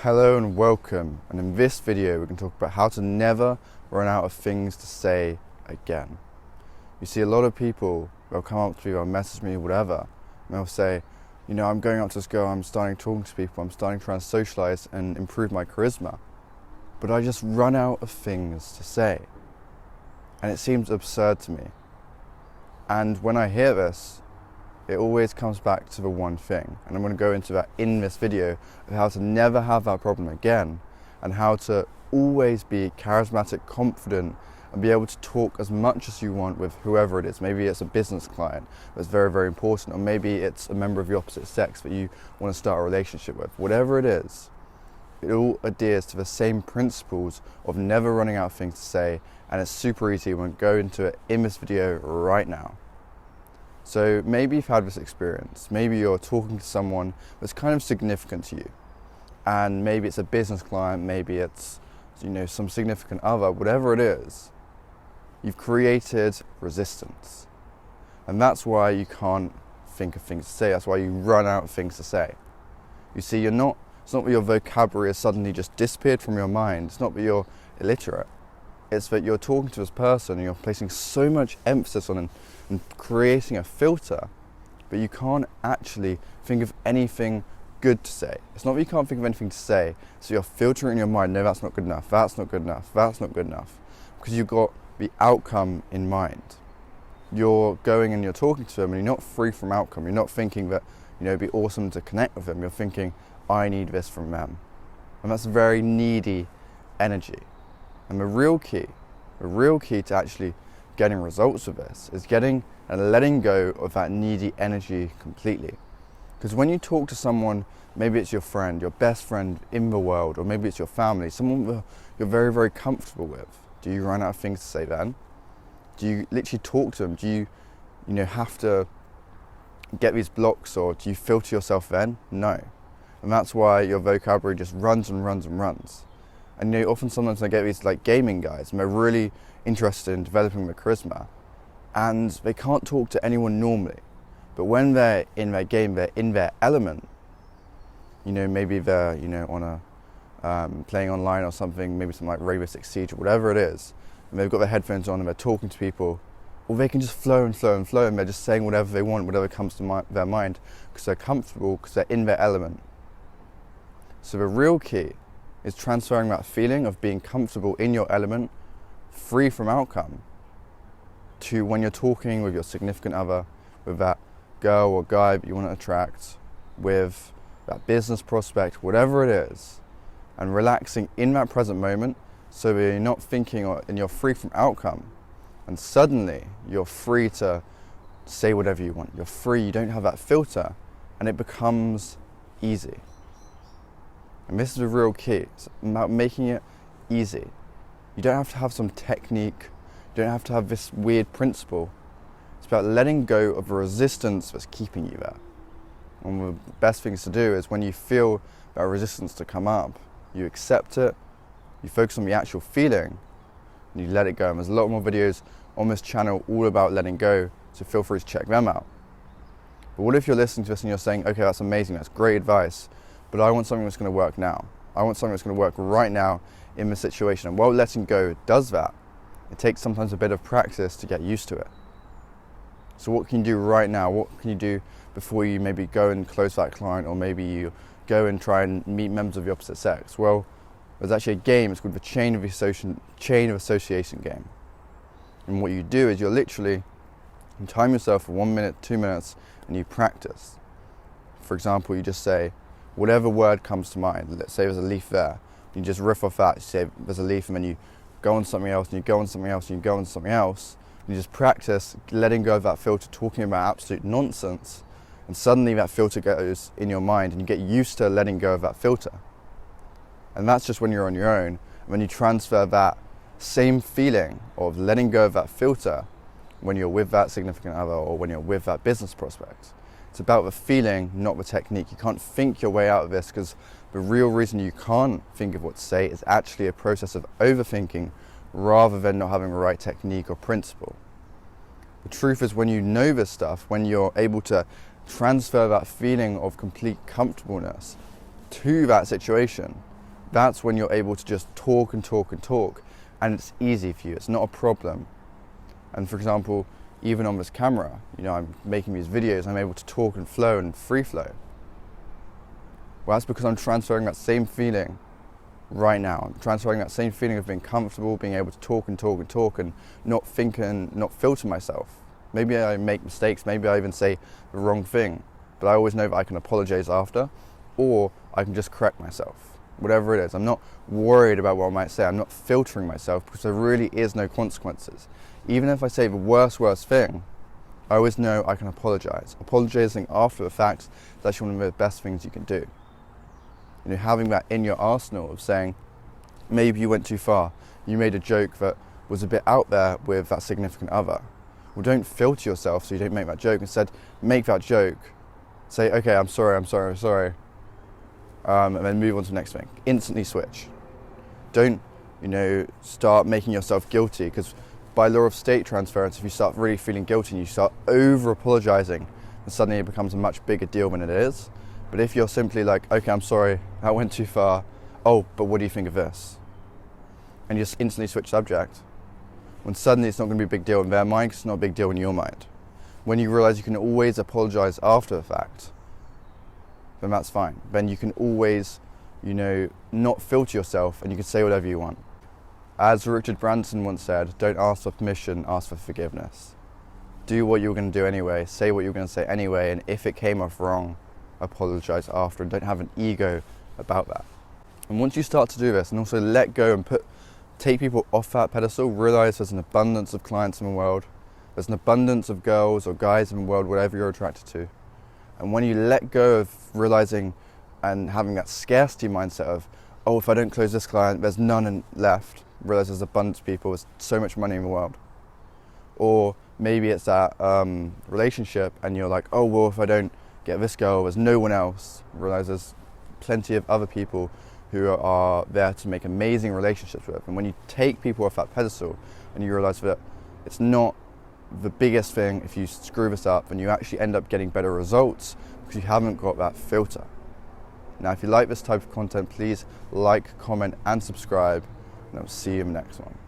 Hello and welcome, and in this video we can talk about how to never run out of things to say again. You see, a lot of people, they'll come up to me or message me, whatever, and they'll say, I'm going up to this girl, I'm starting talking to people, I'm starting trying to socialise and improve my charisma, but I just run out of things to say. And it seems absurd to me. And when I hear this, it always comes back to the one thing, and I'm going to go into that in this video of how to never have that problem again, and how to always be charismatic, confident, and be able to talk as much as you want with whoever it is. Maybe it's a business client that's very, very important, or maybe it's a member of the opposite sex that you want to start a relationship with. Whatever it is, it all adheres to the same principles of never running out of things to say, and it's super easy. We'll go into it in this video right now. So maybe you've had this experience, maybe you're talking to someone that's kind of significant to you, and maybe it's a business client, maybe it's some significant other, whatever it is, you've created resistance. And that's why you can't think of things to say, that's why you run out of things to say. You see, it's not that your vocabulary has suddenly just disappeared from your mind, it's not that you're illiterate. It's that you're talking to this person and you're placing so much emphasis on and creating a filter, but you can't actually think of anything good to say. It's not that you can't think of anything to say, so you're filtering in your mind, no, that's not good enough, that's not good enough, that's not good enough, because you've got the outcome in mind. You're going and you're talking to them and you're not free from outcome. You're not thinking that, it'd be awesome to connect with them. You're thinking, I need this from them. And that's very needy energy. And the real key to actually getting results with this is getting and letting go of that needy energy completely. Because when you talk to someone, maybe it's your friend, your best friend in the world, or maybe it's your family, someone you're very, very comfortable with, do you run out of things to say then? Do you literally talk to them? Do you have to get these blocks, or do you filter yourself then? No. And that's why your vocabulary just runs and runs and runs. And often sometimes I get these gaming guys, and they're really interested in developing their charisma, and they can't talk to anyone normally. But when they're in their game, they're in their element. Maybe they're on a playing online or something, maybe something like Rainbow Six Siege or whatever it is, and they've got their headphones on and they're talking to people, or they can just flow and flow and flow, and they're just saying whatever they want, whatever comes to their mind, because they're comfortable, because they're in their element. So the real key is transferring that feeling of being comfortable in your element, free from outcome, to when you're talking with your significant other, with that girl or guy that you want to attract, with that business prospect, whatever it is, and relaxing in that present moment so that you're not thinking and you're free from outcome. And suddenly you're free to say whatever you want. You're free, you don't have that filter, and it becomes easy. And this is the real key. It's about making it easy. You don't have to have some technique. You don't have to have this weird principle. It's about letting go of the resistance that's keeping you there. And one of the best things to do is when you feel that resistance to come up, you accept it, you focus on the actual feeling, and you let it go. And there's a lot more videos on this channel all about letting go, so feel free to check them out. But what if you're listening to this and you're saying, okay, that's amazing, that's great advice, but I want something that's going to work now. I want something that's going to work right now in this situation. And while letting go does that, it takes sometimes a bit of practice to get used to it. So what can you do right now? What can you do before you maybe go and close that client, or maybe you go and try and meet members of the opposite sex? Well, there's actually a game, it's called the chain of association game. And what you do is you time yourself for 1 minute, 2 minutes, and you practice. For example, you just say, whatever word comes to mind. Let's say there's a leaf there. You just riff off that. You say there's a leaf, and then you go on something else, and you go on something else, and you go on something else. And you just practice letting go of that filter, talking about absolute nonsense, and suddenly that filter goes in your mind, and you get used to letting go of that filter. And that's just when you're on your own. And when you transfer that same feeling of letting go of that filter when you're with that significant other, or when you're with that business prospect. It's about the feeling, not the technique. You can't think your way out of this, because the real reason you can't think of what to say is actually a process of overthinking rather than not having the right technique or principle. The truth is, when you know this stuff, when you're able to transfer that feeling of complete comfortableness to that situation, that's when you're able to just talk and talk and talk, and it's easy for you, it's not a problem. And for example, even on this camera, I'm making these videos, I'm able to talk and flow and free flow. Well, that's because I'm transferring that same feeling right now. I'm transferring that same feeling of being comfortable, being able to talk and talk and talk and not think and not filter myself. Maybe I make mistakes, maybe I even say the wrong thing, but I always know that I can apologize after, or I can just correct myself. Whatever it is, I'm not worried about what I might say. I'm not filtering myself because there really is no consequences. Even if I say the worst thing, I always know I can apologize. Apologizing after the fact is actually one of the best things you can do. Having that in your arsenal of saying, maybe you went too far. You made a joke that was a bit out there with that significant other. Well, don't filter yourself so you don't make that joke. Instead, make that joke. Say, okay, I'm sorry. And then move on to the next thing. Instantly switch. Don't, start making yourself guilty, because by law of state transference, if you start really feeling guilty and you start over-apologizing, then suddenly it becomes a much bigger deal than it is. But if you're simply like, okay, I'm sorry, that went too far. Oh, but what do you think of this? And you just instantly switch subject. When suddenly it's not going to be a big deal in their mind, 'cause it's not a big deal in your mind. When you realize you can always apologize after the fact, then that's fine. Then you can always, not filter yourself, and you can say whatever you want. As Richard Branson once said, don't ask for permission, ask for forgiveness. Do what you were going to do anyway, say what you were going to say anyway, and if it came off wrong, apologize after, and don't have an ego about that. And once you start to do this, and also let go and take people off that pedestal, realize there's an abundance of clients in the world, there's an abundance of girls or guys in the world, whatever you're attracted to. And when you let go of realizing and having that scarcity mindset of, oh, if I don't close this client, there's none left, realize there's abundance of people, there's so much money in the world. Or maybe it's that relationship and you're like, oh, well, if I don't get this girl, there's no one else. Realize there's plenty of other people who are there to make amazing relationships with. And when you take people off that pedestal and you realize that it's not the biggest thing if you screw this up, and you actually end up getting better results because you haven't got that filter. Now, if you like this type of content, please like, comment and subscribe, and I'll see you in the next one.